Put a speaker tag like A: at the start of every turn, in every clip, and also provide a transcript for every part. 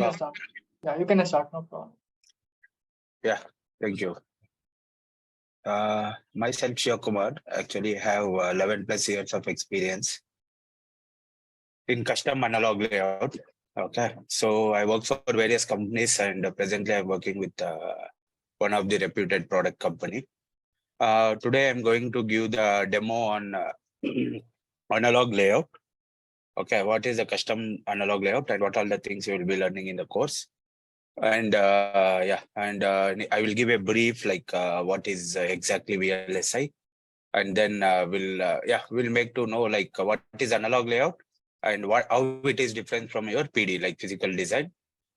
A: can start. Yeah, you can start. No problem.
B: Yeah, thank you. Myself, Shiv Kumar, actually have 11 plus years of experience in custom analog layout. Okay, so I work for various companies and presently I'm working with one of the reputed product company. Today I'm going to give the demo on analog layout. Okay, what is the custom analog layout and what are the things you will be learning in the course? And I will give a brief like what is exactly VLSI, and then we'll make to know like what is analog layout and how it is different from your PD like physical design,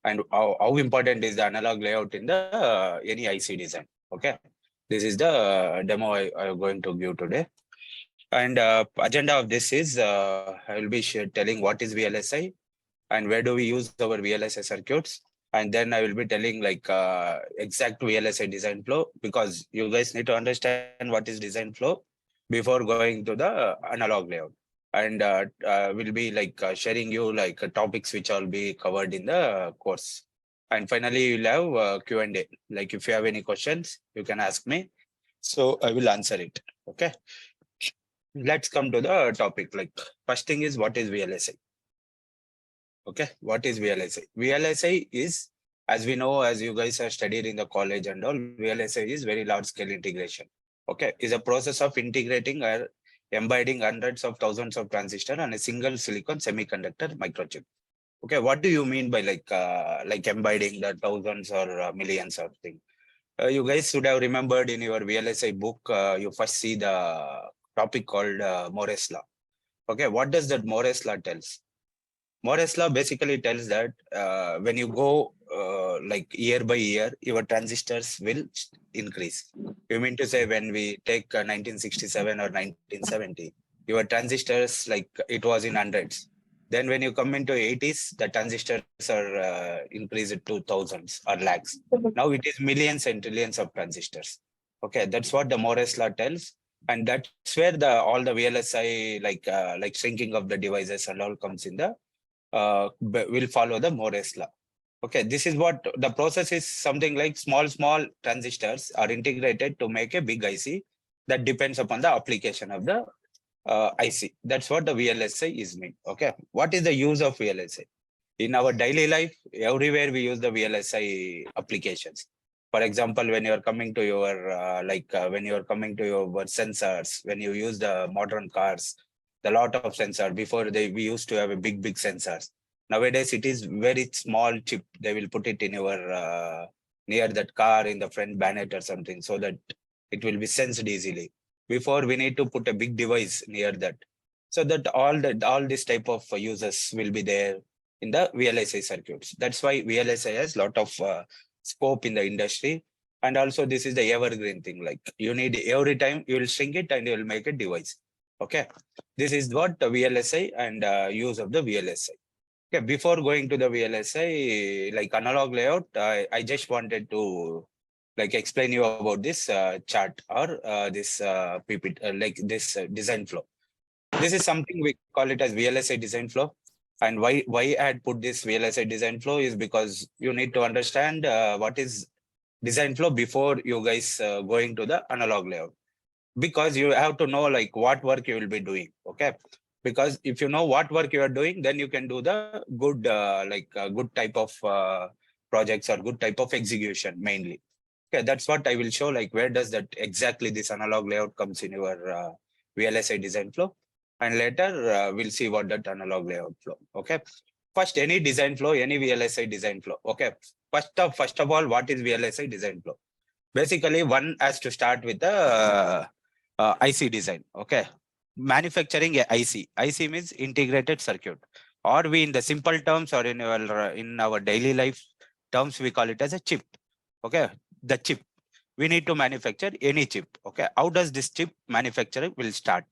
B: and how important is the analog layout in the any IC design. Okay, this is the demo I'm going to give today. And agenda of this is I will be telling what is VLSI and where do we use our VLSI circuits. And then I will be telling like exact VLSI design flow, because you guys need to understand what is design flow before going to the analog layout. And we'll be like sharing you like topics which will be covered in the course. And finally, you'll have Q&A. Like if you have any questions, you can ask me. So I will answer it. Okay. Let's come to the topic. Like first thing is, what is VLSI? Okay, what is VLSI? VLSI is, as we know, as you guys have studied in the college and all, VLSI is very large scale integration. Okay, is a process of integrating or embedding hundreds of thousands of transistors on a single silicon semiconductor microchip. Okay, what do you mean by like embedding the thousands or millions of things? You guys should have remembered in your VLSI book, you first see the topic called Moore's law. Okay, what does that Moore's law tells? Moore's law basically tells that when you go like year by year, your transistors will increase. You mean to say when we take 1967 or 1970, your transistors like it was in hundreds. Then when you come into 80s, the transistors are increased to thousands or lakhs. Now it is millions and trillions of transistors. Okay, that's what the Moore's law tells. And that's where the all the VLSI like shrinking of the devices and all comes in the will follow the Moore's law. Okay, this is what the process is. Something like small transistors are integrated to make a big IC that depends upon the application of the IC. That's what the VLSI is mean. Okay, what is the use of VLSI? In our daily life, everywhere we use the VLSI applications. For example, when you are coming to your when you are coming to your sensors, when you use the modern cars, the lot of sensor. Before we used to have a big sensors. Nowadays it is very small chip. They will put it in your near that car in the front bonnet or something, so that it will be sensed easily. Before we need to put a big device near that, so that all this type of users will be there in the VLSI circuits. That's why VLSI has lot of scope in the industry. And also this is the evergreen thing. Like you need every time you will shrink it and you will make a device. Okay, this is what the VLSI and use of the VLSI. Okay, before going to the VLSI, like analog layout, I just wanted to like explain you about this chart or this PPT, like this design flow. This is something we call it as VLSI design flow. And why I had put this VLSI design flow is because you need to understand what is design flow before you guys going to the analog layout. Because you have to know like what work you will be doing. Okay, because if you know what work you are doing, then you can do the good good type of projects or good type of execution mainly. Okay, that's what I will show, like where does that exactly this analog layout comes in your VLSI design flow. And later we'll see what that analog layout flow. Okay, first any design flow, any VLSI design flow. Okay, first of all, what is VLSI design flow? Basically one has to start with the IC design. Okay, manufacturing a IC. IC means integrated circuit, or we in the simple terms or in our daily life terms we call it as a chip. Okay, the chip. We need to manufacture any chip. Okay, how does this chip manufacturing will start?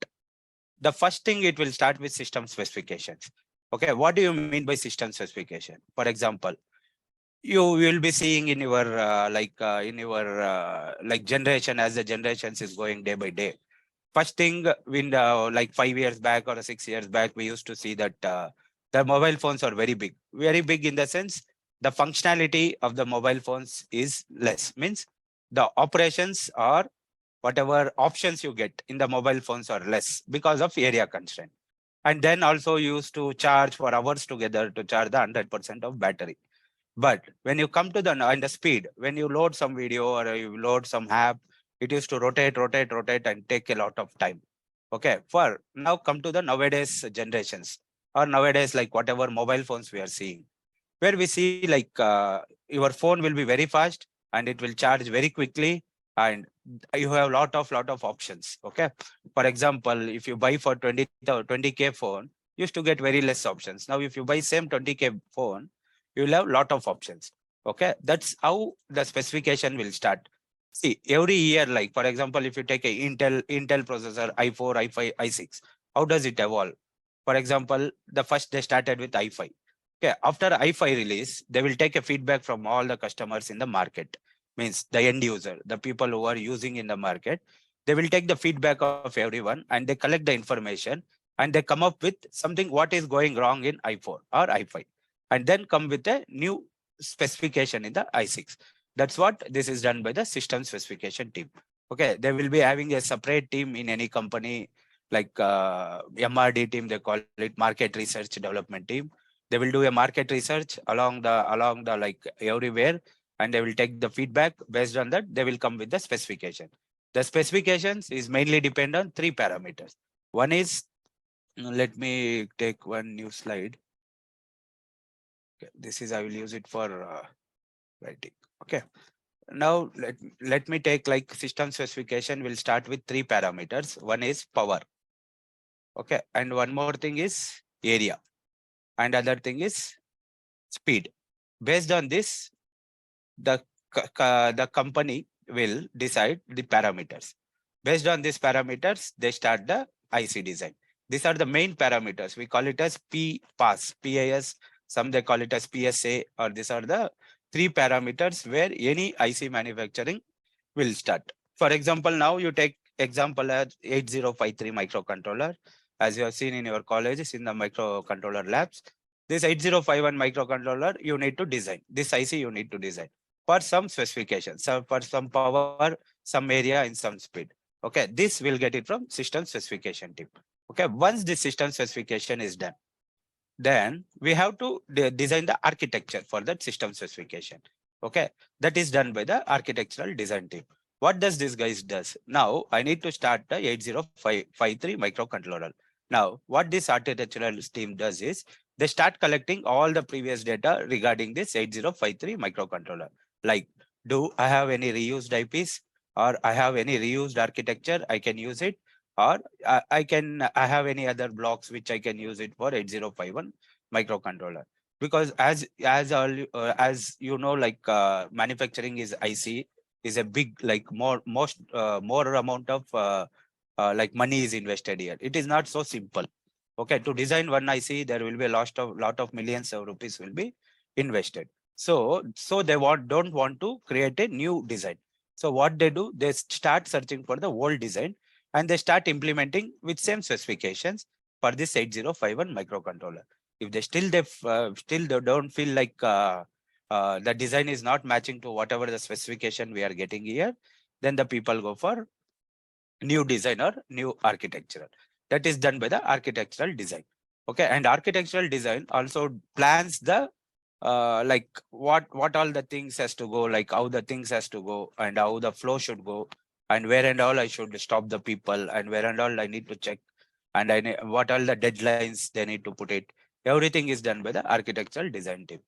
B: The first thing, it will start with system specifications. Okay, what do you mean by system specification? For example, you will be seeing in your generation, as the generations is going day by day. First thing, in like 5 years back or 6 years back, we used to see that the mobile phones are very big in the sense the functionality of the mobile phones is less. Means the operations or whatever options you get in the mobile phones are less because of area constraint. And then also used to charge for hours together to charge the 100% of battery. But when you come to the speed, when you load some video or you load some app, it used to rotate and take a lot of time. Okay, for now come to the nowadays generations or nowadays like whatever mobile phones we are seeing, where we see like your phone will be very fast and it will charge very quickly, and you have lot of options. Okay, for example, if you buy for 20K phone, you used to get very less options. Now if you buy same 20K phone, you will have lot of options. Okay, that's how the specification will start. See, every year, like for example, if you take a Intel processor, i4, i5, i6, how does it evolve? For example, the first they started with i5. Okay, after i5 release, they will take a feedback from all the customers in the market. Means the end user, the people who are using in the market, they will take the feedback of everyone and they collect the information and they come up with something what is going wrong in i4 or i5, and then come with a new specification in the i6. That's what this is done by the system specification team. Okay, they will be having a separate team in any company, like MRD team, they call it market research development team. They will do a market research along the like everywhere, and they will take the feedback. Based on that, they will come with the specification. The specifications is mainly depend on three parameters. One is, let me take one new slide. Okay, this is, I will use it for writing. Okay, now let me take like system specification will start with three parameters. One is power. Okay, and one more thing is area, and other thing is speed. Based on this, the company will decide the parameters. Based on these parameters, they start the IC design. These are the main parameters. We call it as PAS, PAS. Some they call it as PSA, or these are the three parameters where any IC manufacturing will start. For example, now you take example as 8053 microcontroller. As you have seen in your colleges in the microcontroller labs, this 8051 microcontroller you need to design. This IC you need to design for some specifications, so for some power, some area, and some speed. Okay, this will get it from system specification team. Okay, once the system specification is done, then we have to design the architecture for that system specification. Okay, that is done by the architectural design team. What does this guys does? Now I need to start the 8053 microcontroller. Now what this architectural team does is they start collecting all the previous data regarding this 8053 microcontroller. Like, do I have any reused IPs, or I have any reused architecture I can use it, or I have any other blocks which I can use it for 8051 microcontroller. Because as you know, like manufacturing is IC is a big, like more amount of like money is invested here. It is not so simple. Okay, to design one IC, there will be a lot of millions of rupees will be invested. So they don't want to create a new design. So what they do, they start searching for the old design and they start implementing with same specifications for this 8051 microcontroller. If they still they don't feel like the design is not matching to whatever the specification we are getting here, then the people go for new design or new architectural. That is done by the architectural design. Okay, and architectural design also plans the like what all the things has to go, like how the things has to go and how the flow should go, and where and all I should stop the people, and where and all I need to check, and what all the deadlines they need to put it. Everything is done by the architectural design team.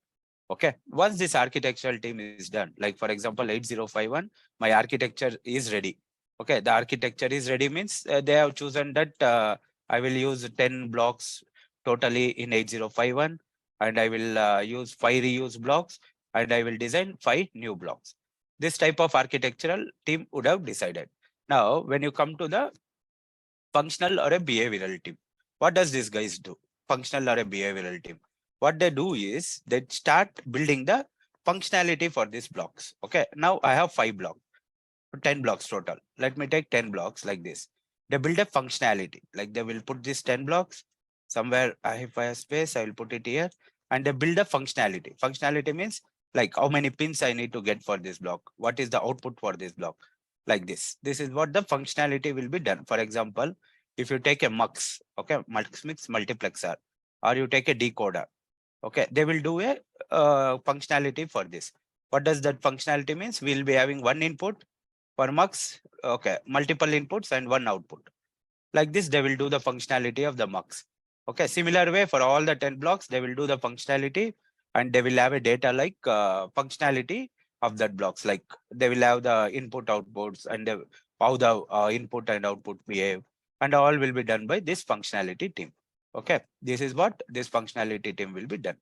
B: Okay, once this architectural team is done, like for example 8051, my architecture is ready. Okay, the architecture is ready means they have chosen that I will use 10 blocks totally in 8051, and I will use 5 reuse blocks, and I will design 5 new blocks. This type of architectural team would have decided. Now, when you come to the functional or a behavioral team, what does these guys do? Functional or a behavioral team, what they do is they start building the functionality for these blocks. Okay, now I have 5 blocks, 10 blocks total. Let me take 10 blocks like this. They build a functionality, like they will put these 10 blocks somewhere. If I have space, I will put it here, and they build a functionality. Functionality means like how many pins I need to get for this block. What is the output for this block? Like this. This is what the functionality will be done. For example, if you take a MUX, okay, MUX mix multiplexer, or you take a decoder, okay, they will do a functionality for this. What does that functionality means? We'll be having one input for MUX, okay, multiple inputs and one output. Like this, they will do the functionality of the MUX. Okay, similar way for all the 10 blocks, they will do the functionality and they will have a data like functionality of that blocks. Like they will have the input outputs and how the input and output behave, and all will be done by this functionality team. Okay, this is what this functionality team will be done.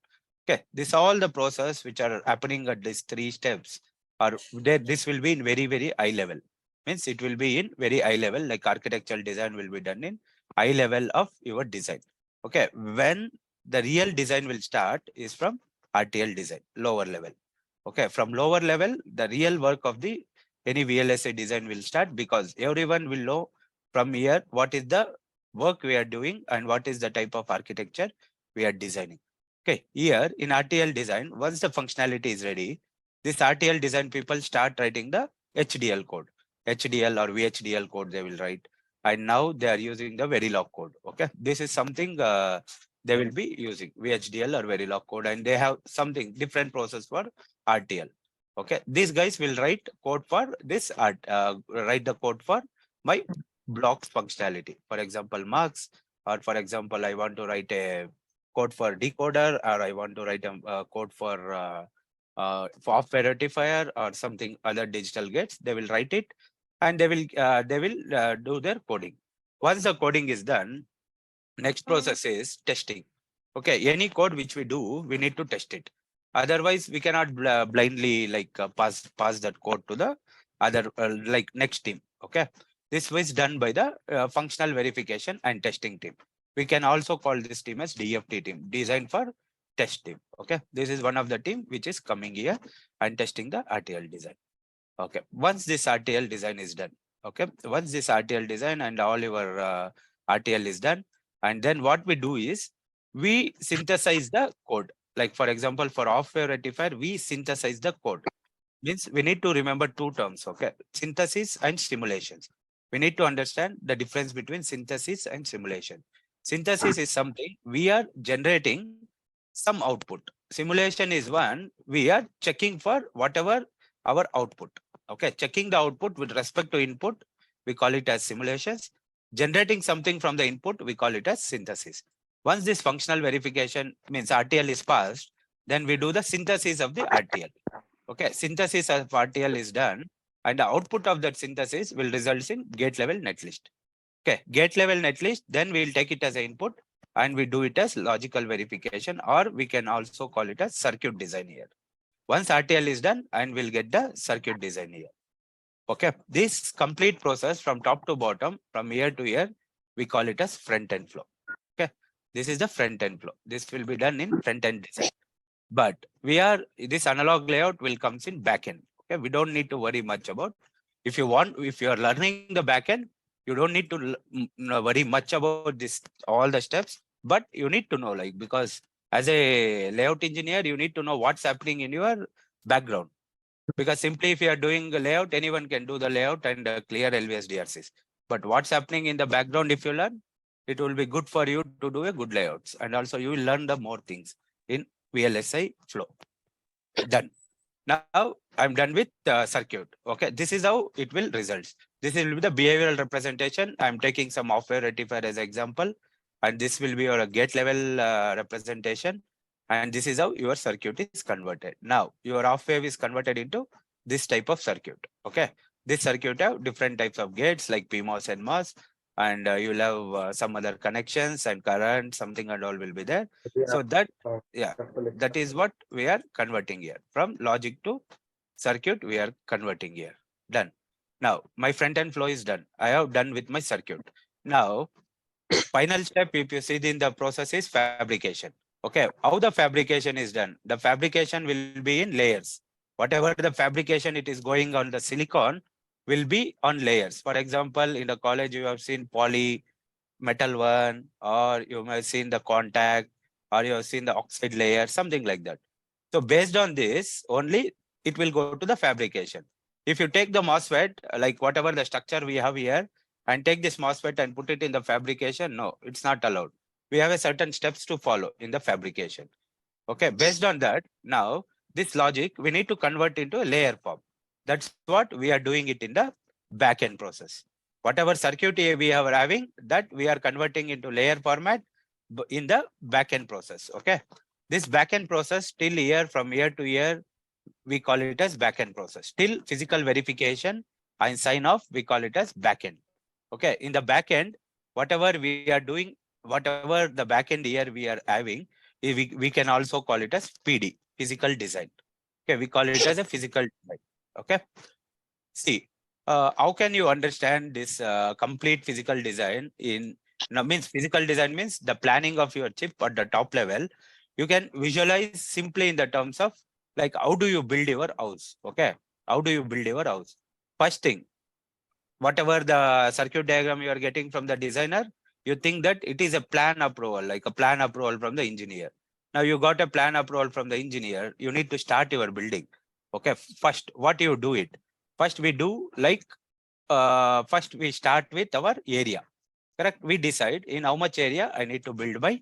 B: Okay, this all the process which are happening at these 3 steps are there. This will be in very, very high level. Means it will be in very high level, like architectural design will be done in high level of your design. Okay, when the real design will start is from RTL design, lower level. Okay, from lower level, the real work of the any VLSI design will start, because everyone will know from here what is the work we are doing and what is the type of architecture we are designing. Okay, here in RTL design, once the functionality is ready, this RTL design people start writing the HDL code. HDL or VHDL code they will write. And now they are using the Verilog code. Okay, this is something they will be using VHDL or Verilog code, and they have something different process for RTL. Okay, these guys will write code for this write the code for my blocks functionality. For example, MUX, or for example, I want to write a code for decoder, or I want to write a code for software rectifier or something other digital gates. They will write it and they will do their coding. Once the coding is done, next process is testing. Okay, any code which we do, we need to test it. Otherwise, we cannot blindly like pass that code to the other like next team. Okay, this was done by the functional verification and testing team. We can also call this team as DFT team, design for test team. Okay, this is one of the team which is coming here and testing the RTL design. Okay, once this RTL design is done, okay, once this RTL design and all your RTL is done, and then what we do is we synthesize the code. Like for example, for off-wave rectifier, we synthesize the code. Means we need to remember 2 terms, okay, synthesis and simulations. We need to understand the difference between synthesis and simulation. Synthesis is something we are generating some output. Simulation is one we are checking for whatever our output. Okay, checking the output with respect to input, we call it as simulations. Generating something from the input, we call it as synthesis. Once this functional verification means RTL is passed, then we do the synthesis of the RTL. Okay, synthesis of RTL is done, and the output of that synthesis will result in gate level netlist. Okay, gate level netlist, then we will take it as an input and we do it as logical verification, or we can also call it as circuit design here. Once RTL is done, and we'll get the circuit design here. Okay, this complete process from top to bottom, from here to here, we call it as front end flow. Okay, this is the front end flow. This will be done in front end design. But this analog layout will comes in back end. Okay, we don't need to worry much about. If you are learning the back end, you don't need to worry much about this all the steps. But you need to know, like, because as a layout engineer, you need to know what's happening in your background. Because simply if you are doing a layout, anyone can do the layout and clear LVS DRCs. But what's happening in the background, if you learn, it will be good for you to do a good layouts. And also you will learn the more things in VLSI flow. Done. Now I'm done with circuit. Okay, this is how it will result. This will be the behavioral representation. I'm taking some off-wave rectifier as example, and this will be your gate level representation. And this is how your circuit is converted. Now your off-wave is converted into this type of circuit. Okay, this circuit have different types of gates like PMOS and MOS, and you'll have some other connections and current, something and all will be there. So that, yeah, that is what we are converting here. From logic to circuit, we are converting here. Done. Now, my front end flow is done. I have done with my circuit. Now, final step, if you see in the process, is fabrication. Okay, how the fabrication is done? The fabrication will be in layers. Whatever the fabrication it is going on the silicon will be on layers. For example, in the college, you have seen poly, metal one, or you may have seen the contact, or you have seen the oxide layer, something like that. So based on this, only it will go to the fabrication. If you take the MOSFET, like whatever the structure we have here, and take this MOSFET and put it in the fabrication, no, it's not allowed. We have a certain steps to follow in the fabrication. Okay, based on that, now this logic, we need to convert into a layer form. That's what we are doing it in the backend process. Whatever circuit we are having, that we are converting into layer format in the backend process. Okay, this backend process till year, from year to year, we call it as backend process. Till physical verification and sign off, we call it as backend. Okay, in the backend, whatever we are doing, whatever the backend year we are having, we can also call it as PD, physical design. Okay, we call it as a physical design. Okay, see, how can you understand this complete physical design in, now means physical design means the planning of your chip at the top level. You can visualize simply in the terms of like, how do you build your house? Okay, how do you build your house? First thing, whatever the circuit diagram you are getting from the designer, you think that it is a plan approval, like a plan approval from the engineer. Now you got a plan approval from the engineer, you need to start your building. Okay, first, what you do it? First we do like, first we start with our area. Correct? We decide in how much area I need to build my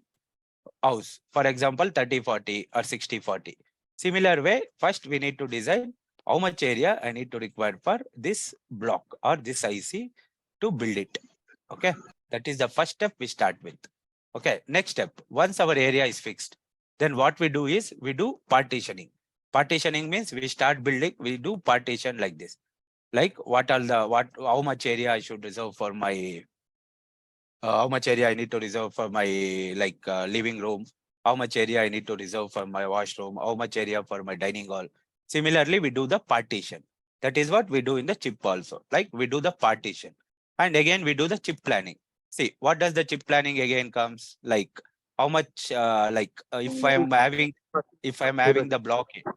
B: house. For example, 30-40 or 60-40. Similar way, first we need to decide how much area I need to require for this block or this IC to build it. Okay, that is the first step we start with. Okay, next step, once our area is fixed, then what we do is we do partitioning. Partitioning means we start building, we do partition like this. Like how much area I should reserve for my how much area I need to reserve for my living room, how much area I need to reserve for my washroom, how much area for my dining hall. Similarly, we do the partition. That is what we do in the chip also. Like we do the partition. And again, we do the chip planning. See, what does the chip planning again comes? Like how much, if I am having the block here,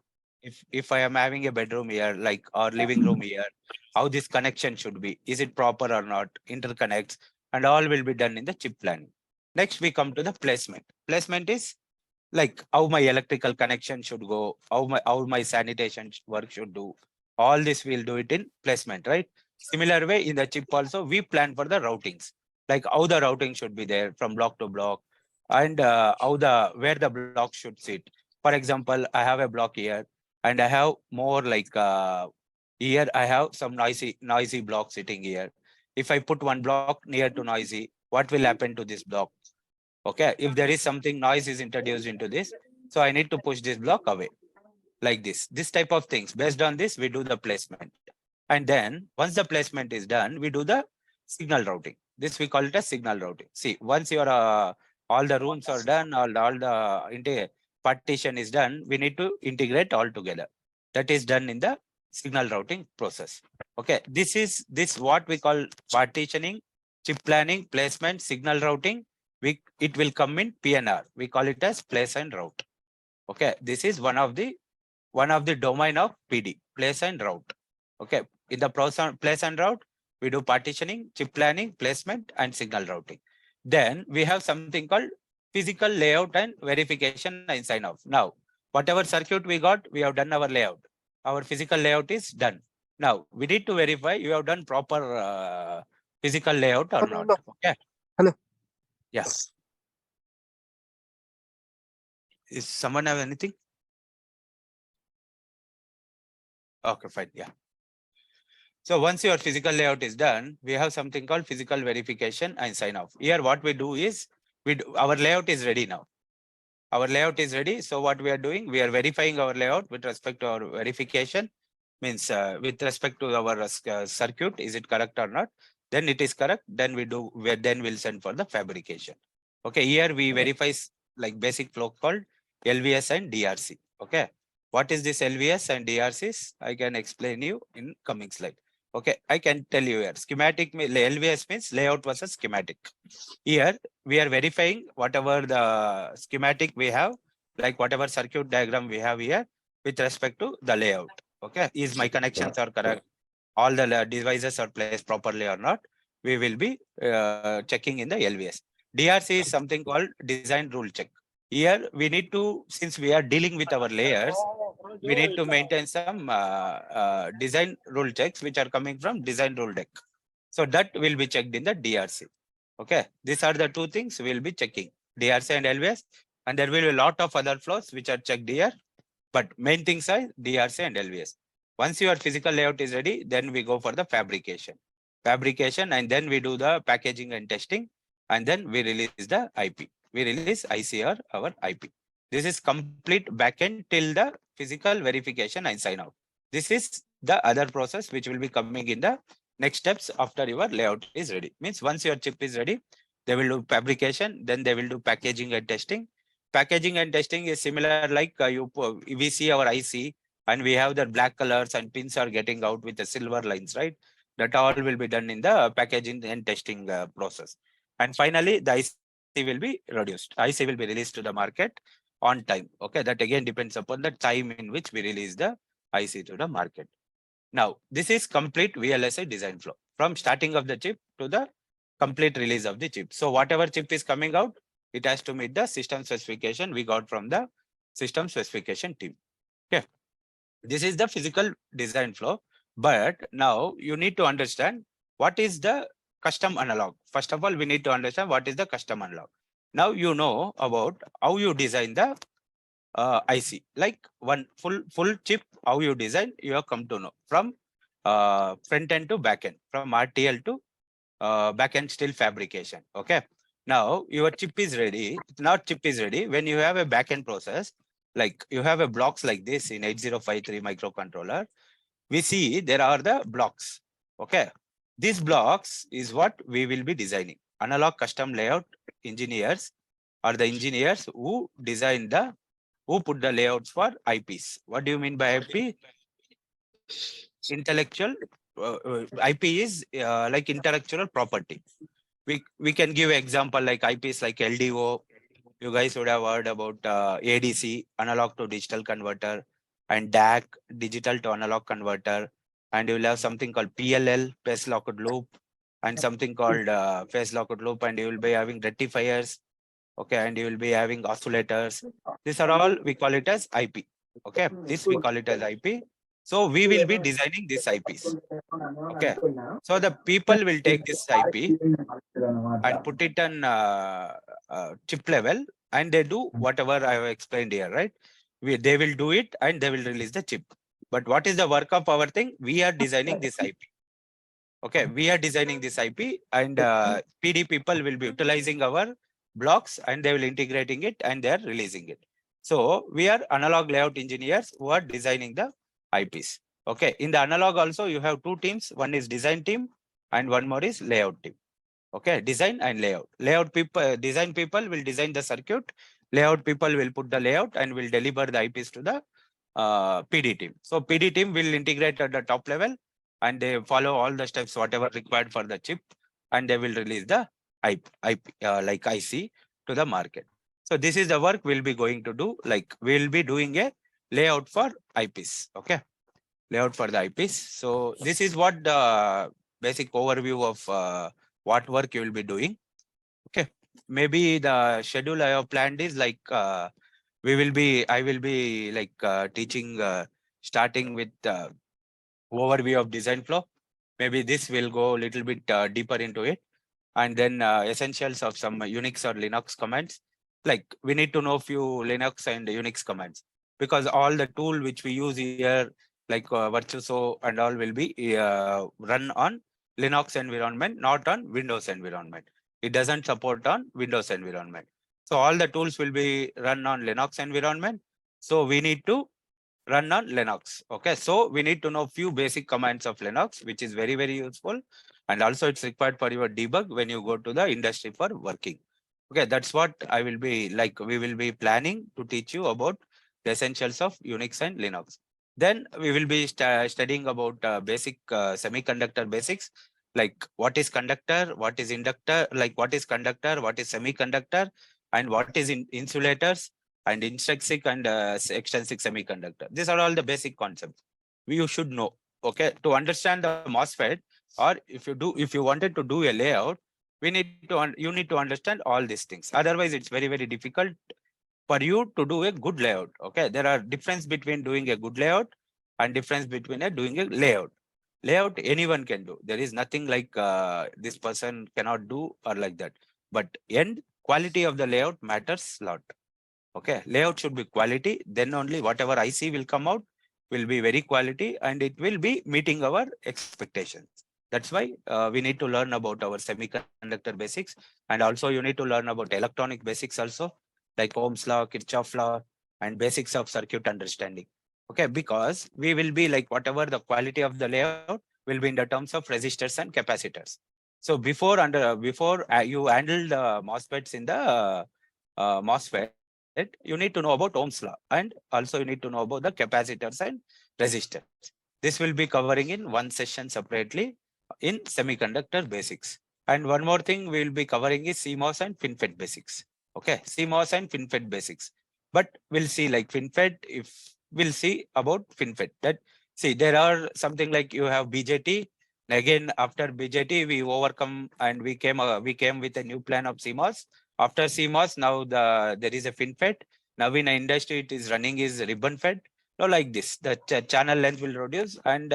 B: if I am having a bedroom here, like or living room here, how this connection should be, is it proper or not, interconnects, and all will be done in the chip planning. Next, we come to the placement. Placement is like how my electrical connection should go, how my sanitation work should do. All this we'll do it in placement, right? Similar way in the chip also, we plan for the routings, like how the routing should be there from block to block, and where the block should sit. For example, I have a block here, and I have more like here I have some noisy block sitting here. If I put one block near to noisy, what will happen to this block? Okay, if there is something noise is introduced into this, so I need to push this block away like this type of things. Based on this, we do the placement. And then once the placement is done, we do the signal routing. This we call it as signal routing. See, once your all the rooms are done, all the partition is done, we need to integrate all together. That is done in the signal routing process. Okay, this what we call partitioning, chip planning, placement, signal routing. It will come in PNR. We call it as place and route. Okay, this is one of the domain of PD, place and route. Okay, in the place and route, we do partitioning, chip planning, placement, and signal routing. Then we have something called physical layout and verification and sign off. Now, whatever circuit we got, we have done our layout. Our physical layout is done. Now, we need to verify you have done proper physical layout or not. Okay.
A: Hello.
B: Yeah. Is someone have anything? Okay, fine. Yeah. So once your physical layout is done, we have something called physical verification and sign off. Here, what we do is our layout is ready now. Our layout is ready. So what we are doing, we are verifying our layout with respect to our verification. Means with respect to our circuit, is it correct or not? Then it is correct. Then then we'll send for the fabrication. Okay, here we verify like basic flow called LVS and DRC. Okay, what is this LVS and DRCs? I can explain you in coming slide. Okay, I can tell you here. Schematic LVS means layout versus schematic. Here we are verifying whatever the schematic we have, like whatever circuit diagram we have here with respect to the layout. Okay, is my connections are correct? All the devices are placed properly or not? We will be checking in the LVS. DRC is something called design rule check. Here we need to, since we are dealing with our layers, we need to maintain some design rule checks which are coming from design rule deck. So that will be checked in the DRC. Okay, these are the two things we will be checking, DRC and LVS, and there will be a lot of other flows which are checked here, but main things are DRC and LVS. Once your physical layout is ready, then we go for the fabrication, and then we do the packaging and testing, and then we release the IP. We release ICR, our IP. This is complete backend till the physical verification and sign out. This is the other process which will be coming in the next steps after your layout is ready. Means once your chip is ready, they will do fabrication, then they will do packaging and testing. Packaging and testing is similar like we see our IC and we have the black colors and pins are getting out with the silver lines, right? That all will be done in the packaging and testing process. And finally, the IC will be reduced. IC will be released to the market on time. Okay, that again depends upon the time in which we release the IC to the market. Now, this is complete VLSI design flow from starting of the chip to the complete release of the chip. So whatever chip is coming out, it has to meet the system specification we got from the system specification team. Okay, this is the physical design flow. But now you need to understand what is the custom analog. First of all, we need to understand what is the custom analog. Now you know about how you design the IC, like one full chip, how you design, you have come to know from front end to back end, from RTL to back end still fabrication. Okay. Now your chip is ready. Now chip is ready. When you have a back end process, like you have a blocks like this in 8053 microcontroller, we see there are the blocks. Okay. These blocks is what we will be designing. Analog custom layout engineers are the engineers who design the, who put the layouts for IPs. What do you mean by IP? Intellectual IP is like intellectual property. We can give example like IPs like LDO. You guys would have heard about ADC, analog to digital converter, and DAC, digital to analog converter, and you will have something called PLL, phase locked loop, and something called phase locked loop, and you will be having rectifiers. Okay, and you will be having oscillators. These are all, we call it as IP. Okay, this we call it as IP. So we will be designing these IPs. Okay, so the people will take this IP and put it on chip level, and they do whatever I have explained here, right? They will do it and they will release the chip. But what is the work of our thing? We are designing this IP. Okay, we are designing this IP, and PD people will be utilizing our blocks and they will integrating it and they are releasing it. So we are analog layout engineers who are designing the IPs. Okay, in the analog also you have two teams. One is design team and one more is layout team. Okay, design and layout. Layout people, design people will design the circuit. Layout people will put the layout and will deliver the IPs to the PD team. So PD team will integrate at the top level and they follow all the steps whatever required for the chip, and they will release the IP like IC to the market. So this is the work we'll be going to do. Like we'll be doing a layout for IPs. Okay, layout for the IPs. So this is what the basic overview of what work you will be doing. Okay, maybe the schedule I have planned is like I will be like teaching starting with overview of design flow. Maybe this will go a little bit deeper into it, and then essentials of some Unix or Linux commands. Like we need to know few Linux and Unix commands, because all the tool which we use here, like Virtuoso and all, will be run on Linux environment, not on Windows environment. It doesn't support on Windows environment. So all the tools will be run on Linux environment. So we need to run on Linux. Okay, so we need to know few basic commands of Linux, which is very, very useful. And also it's required for your debug when you go to the industry for working. Okay, that's what I will be like, we will be planning to teach you about the essentials of Unix and Linux. Then we will be studying about basic semiconductor basics, like what is conductor, what is inductor, like what is conductor, what is semiconductor, and what is insulators, and intrinsic and extrinsic semiconductor. These are all the basic concepts you should know. Okay, to understand the MOSFET, or if you wanted to do a layout, you need to understand all these things. Otherwise, it's very, very difficult for you to do a good layout. Okay, there are difference between doing a good layout and difference between doing a layout. Layout anyone can do. There is nothing like this person cannot do or like that. But end quality of the layout matters a lot. Okay, layout should be quality. Then only whatever IC will come out will be very quality and it will be meeting our expectations. That's why we need to learn about our semiconductor basics, and also you need to learn about electronic basics also, like Ohm's law, Kirchhoff law, and basics of circuit understanding. Okay, because we will be like whatever the quality of the layout will be in the terms of resistors and capacitors. So before you handle the MOSFETs in the MOSFET, you need to know about Ohm's law, and also you need to know about the capacitors and resistors. This will be covering in one session separately in semiconductor basics. And one more thing we will be covering is CMOS and FinFET basics. Okay, CMOS and FinFET basics. But we'll see like FinFET, if we'll see about FinFET. That see, there are something like you have BJT. Again, after BJT, we overcome and we came with a new plan of CMOS. After CMOS, now there is a FinFET. Now in the industry, it is running is ribbon fed. No, like this, the channel length will reduce, and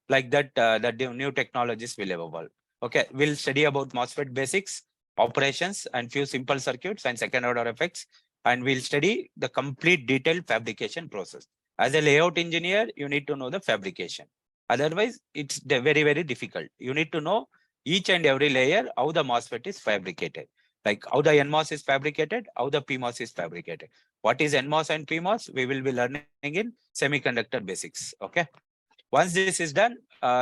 B: like that, the new technologies will evolve. Okay, we'll study about MOSFET basics, operations, and few simple circuits and second order effects, and we'll study the complete detailed fabrication process. As a layout engineer, you need to know the fabrication. Otherwise, it's very, very difficult. You need to know each and every layer, how the MOSFET is fabricated, like how the NMOS is fabricated, how the PMOS is fabricated. What is NMOS and PMOS? We will be learning in semiconductor basics. Okay. Once this is done,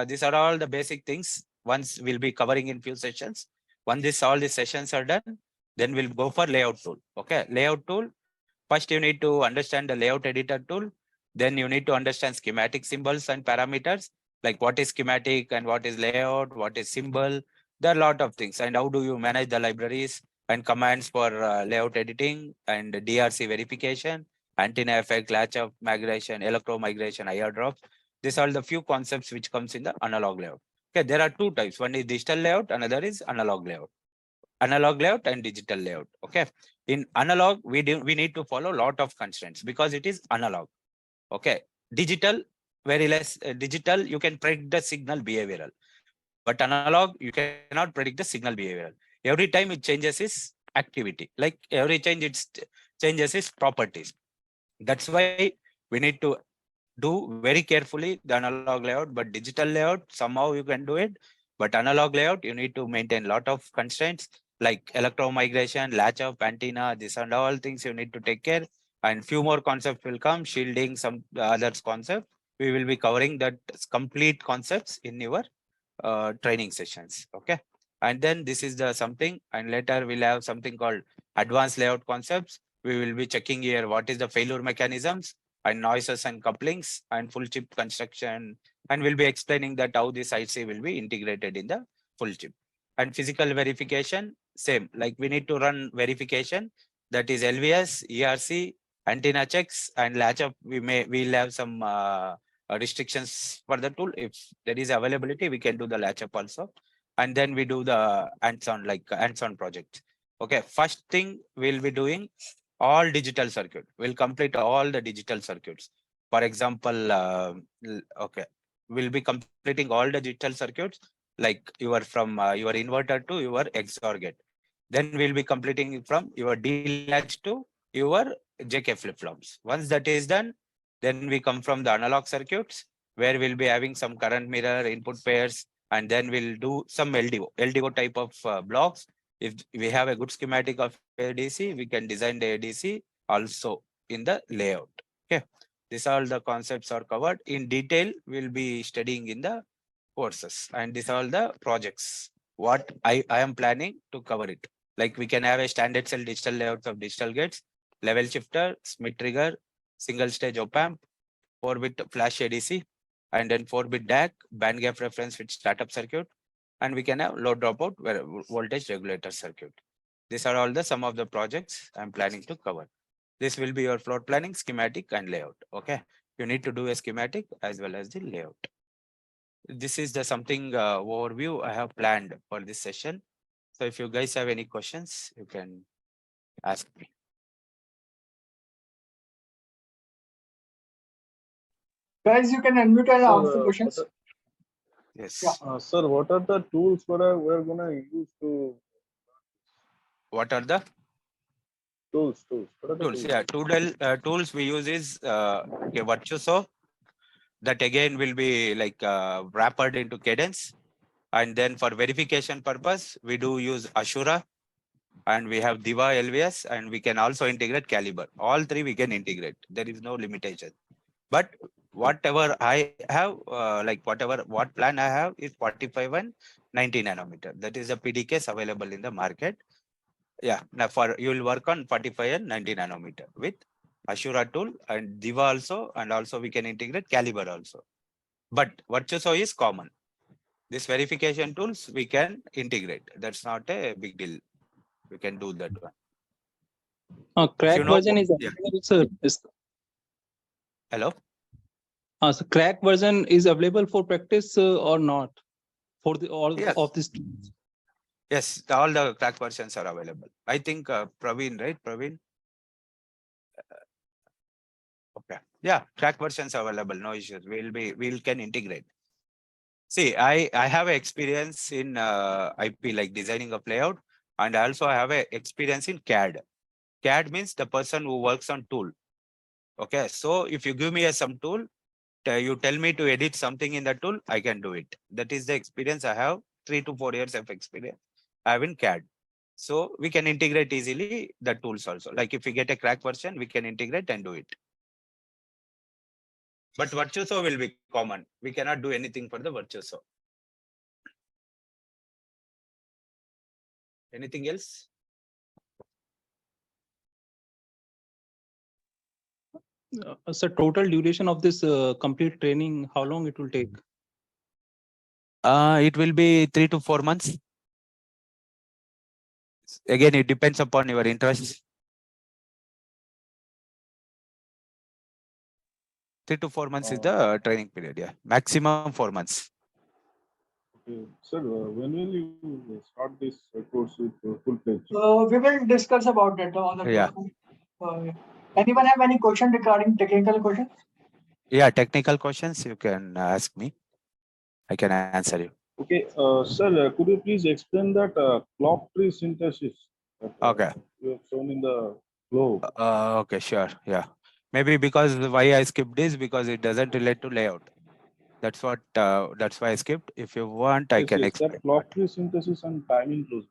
B: these are all the basic things. Once we'll be covering in few sessions. Once all these sessions are done, then we'll go for layout tool. Okay. Layout tool. First, you need to understand the layout editor tool. Then you need to understand schematic symbols and parameters, like what is schematic and what is layout, what is symbol. There are a lot of things. And how do you manage the libraries and commands for layout editing and DRC verification, antenna effect, latch up migration, electro migration, IR drops. These are the few concepts which comes in the analog layout. Okay, there are two types. One is digital layout, another is analog layout. Analog layout and digital layout. Okay. In analog, we need to follow a lot of constraints because it is analog. Okay. Digital, very less. Digital, you can predict the signal behavioral. But analog, you cannot predict the signal behavioral. Every time it changes its activity. Like every change, it changes its properties. That's why we need to do very carefully the analog layout, but digital layout, somehow you can do it. But analog layout, you need to maintain a lot of constraints like electro migration, latch up, antenna, this and all things you need to take care. And few more concepts will come, shielding, some others concept. We will be covering that complete concepts in your training sessions. Okay. And then this is the something, and later we'll have something called advanced layout concepts. We will be checking here what is the failure mechanisms and noises and couplings and full chip construction. And we'll be explaining that how this IC will be integrated in the full chip. And physical verification, same, like we need to run verification, that is LVS, ERC, antenna checks, and latch up. We'll have some restrictions for the tool. If there is availability, we can do the latch up also. And then we do the hands-on, like hands-on project. Okay, first thing we'll be doing all digital circuit. We'll complete all the digital circuits. For example, okay, we'll be completing all the digital circuits, like from your inverter to your XOR gate. Then we'll be completing from your D latch to your JK flip-flops. Once that is done, then we come from the analog circuits, where we'll be having some current mirror input pairs, and then we'll do some LDO type of blocks. If we have a good schematic of ADC, we can design the ADC also in the layout. Okay, these all the concepts are covered in detail. We'll be studying in the courses, and these are all the projects what I am planning to cover it. Like we can have a standard cell digital layouts of digital gates, level shifter, Smith trigger, single stage op-amp, 4-bit flash ADC, and then 4-bit DAC, band gap reference with startup circuit, and we can have load dropout voltage regulator circuit. These are all the some of the projects I'm planning to cover. This will be your floor planning, schematic, and layout. Okay, you need to do a schematic as well as the layout. This is the something overview I have planned for this session. So if you guys have any questions, you can ask me.
A: Guys, you can unmute and ask the questions.
B: Yes.
A: Yeah.
C: Sir, what are the tools we're gonna use to
B: What are the
C: tools? What are the
B: tools?
C: tools?
B: Yeah, tools we use is okay, Virtuoso. That again will be like wrapped into Cadence. And then for verification purpose, we do use Ashura, and we have Diva LVS, and we can also integrate Caliber. All three we can integrate. There is no limitation. But whatever I have, what plan I have is 45 and 90 nanometer. That is the PDKs available in the market. Yeah, now you will work on 45 and 90 nanometer with Ashura tool and Diva also, and also we can integrate Caliber also. But Virtuoso is common. This verification tools we can integrate. That's not a big deal. We can do that one.
D: Crack
B: you know-
D: version is
B: yeah.
D: available, sir.
B: Hello?
D: So crack version is available for practice or not for the all
B: Yes.
D: of these tools?
B: Yes, all the crack versions are available. I think Praveen, right? Praveen? Okay. Yeah, crack versions are available. No issues. We can integrate. See, I have a experience in IP, like designing a layout, and I also have a experience in CAD. CAD means the person who works on tool. Okay, so if you give me some tool, you tell me to edit something in the tool, I can do it. That is the experience I have. 3 to 4 years of experience I have in CAD. So we can integrate easily the tools also. Like if we get a crack version, we can integrate and do it. But Virtuoso will be common. We cannot do anything for the Virtuoso. Anything else?
D: So total duration of this complete training, how long it will take?
B: It will be 3 to 4 months. Again, it depends upon your interest. 3 to 4 months is the training period. Yeah, maximum 4 months.
C: Okay. Sir, when will you start this course with full-fledged?
A: We will discuss about that on the
B: Yeah.
A: Anyone have any question regarding technical questions?
B: Yeah, technical questions you can ask me. I can answer you.
C: Okay, sir, could you please explain that clock tree synthesis that
B: Okay.
C: you have shown in the globe?
B: Okay, sure. Yeah. Maybe because why I skipped this because it doesn't relate to layout. That's why I skipped. If you want, I can
C: Yes,
B: explain.
C: that clock tree synthesis and timing closure.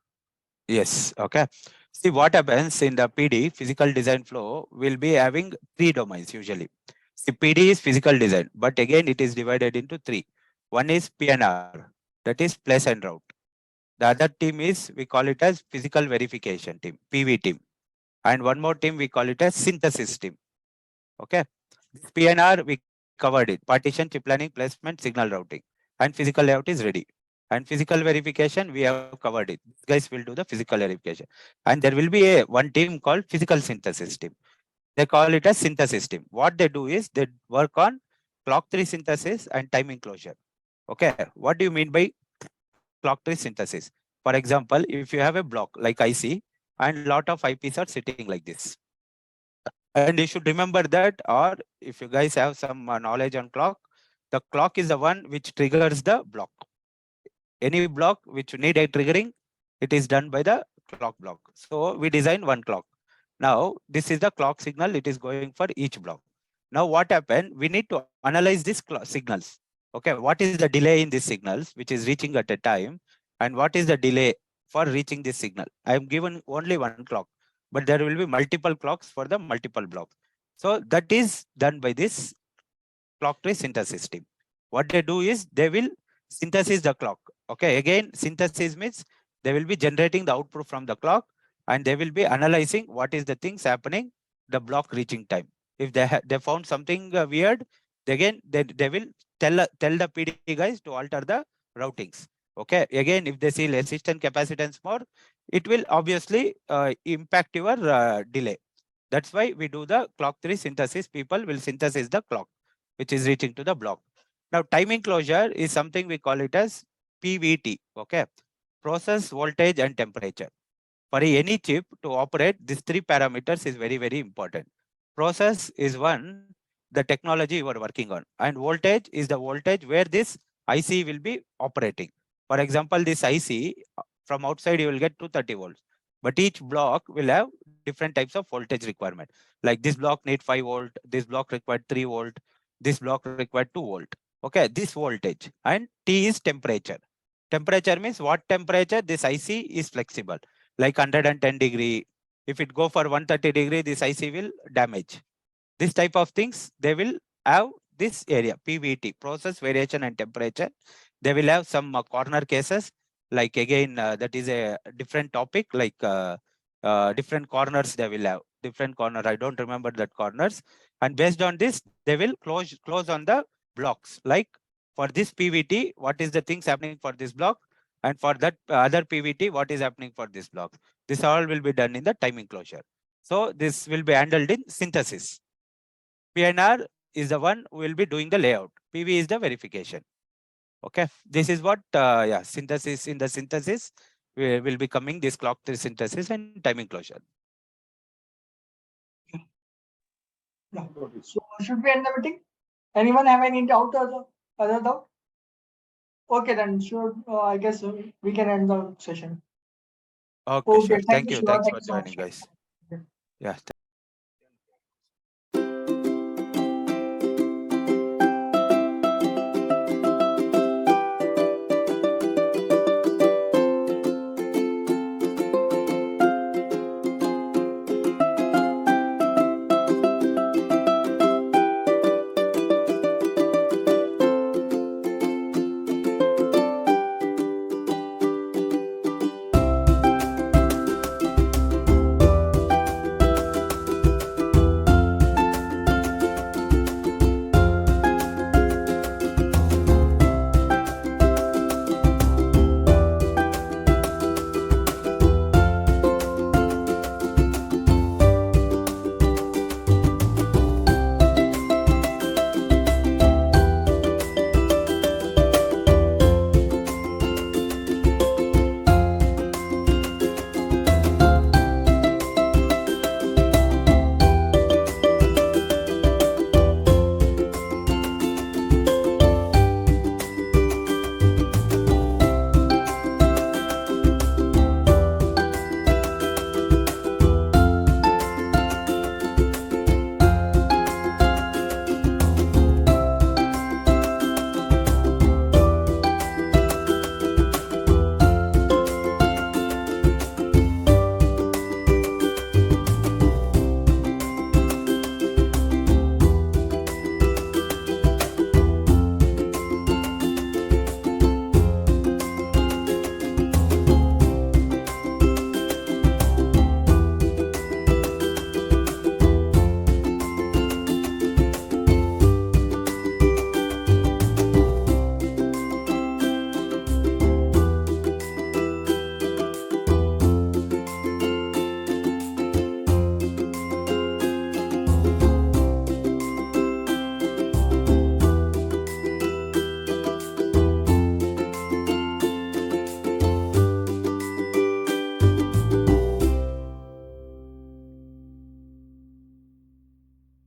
B: Yes. Okay. See what happens in the PD physical design flow will be having 3 domains usually. See, PD is physical design, but again it is divided into 3. One is PNR, that is place and route. The other team is we call it as physical verification team, PV team, and one more team we call it as synthesis team. Okay. PNR we covered it: partition, chip planning, placement, signal routing, and physical layout is ready. And physical verification we have covered it. These guys will do the physical verification, and there will be one team called physical synthesis team. They call it as synthesis team. What they do is they work on clock tree synthesis and time enclosure. Okay, what do you mean by clock tree synthesis? For example, if you have a block like IC and lot of IPs are sitting like this, and you should remember that, or if you guys have some knowledge on clock, the clock is the one which triggers the block. Any block which need a triggering, it is done by the clock block. So we design one clock. Now this is the clock signal. It is going for each block. Now what happened? We need to analyze these signals. Okay, what is the delay in these signals which is reaching at a time, and what is the delay for reaching this signal? I am given only one clock, but there will be multiple clocks for the multiple blocks. So that is done by this clock tree synthesis team. What they do is they will synthesize the clock. Okay, again, synthesis means they will be generating the output from the clock, and they will be analyzing what is the things happening, the block reaching time. If they found something weird, again they will tell the PD guys to alter the routings. Okay, again, if they see resistance capacitance more, it will obviously impact your delay. That's why we do the clock tree synthesis. People will synthesize the clock which is reaching to the block. Now, timing closure is something we call it as PVT. Okay, process, voltage, and temperature. For any chip to operate, these 3 parameters is very, very important. Process is one
E: the technology you are working on. And voltage is the voltage where this IC will be operating. For example, this IC from outside you will get 230 volts, but each block will have different types of voltage requirement. Like this block need 5 volt, this block required 3 volt, this block required 2 volt. Okay, this voltage. And T is temperature. Temperature means what temperature this IC is flexible, like 110 degree. If it go for 130 degree, this IC will damage. This type of things, they will have this area, PVT, process variation and temperature. They will have some corner cases, like again, that is a different topic, like different corners they will have, different corner. I don't remember that corners. And based on this, they will close on the blocks. Like for this PVT, what is the things happening for this block? And for that other PVT, what is happening for this block? This all will be done in the timing closure. So this will be handled in synthesis. PNR is the one who will be doing the layout. PV is the verification. Okay, this is what synthesis. In the synthesis, we will be coming this clock tree synthesis and timing closure.
C: Got it.
A: So should we end the meeting? Anyone have any doubt or other doubt? Okay, then sure. I guess we can end the session.
E: Okay,
A: Okay,
E: sure.
A: thank
E: Thank
A: you,
E: you.
A: Shiva.
E: Thanks
A: Thank
E: for
A: you so much.
E: joining, guys. Yeah.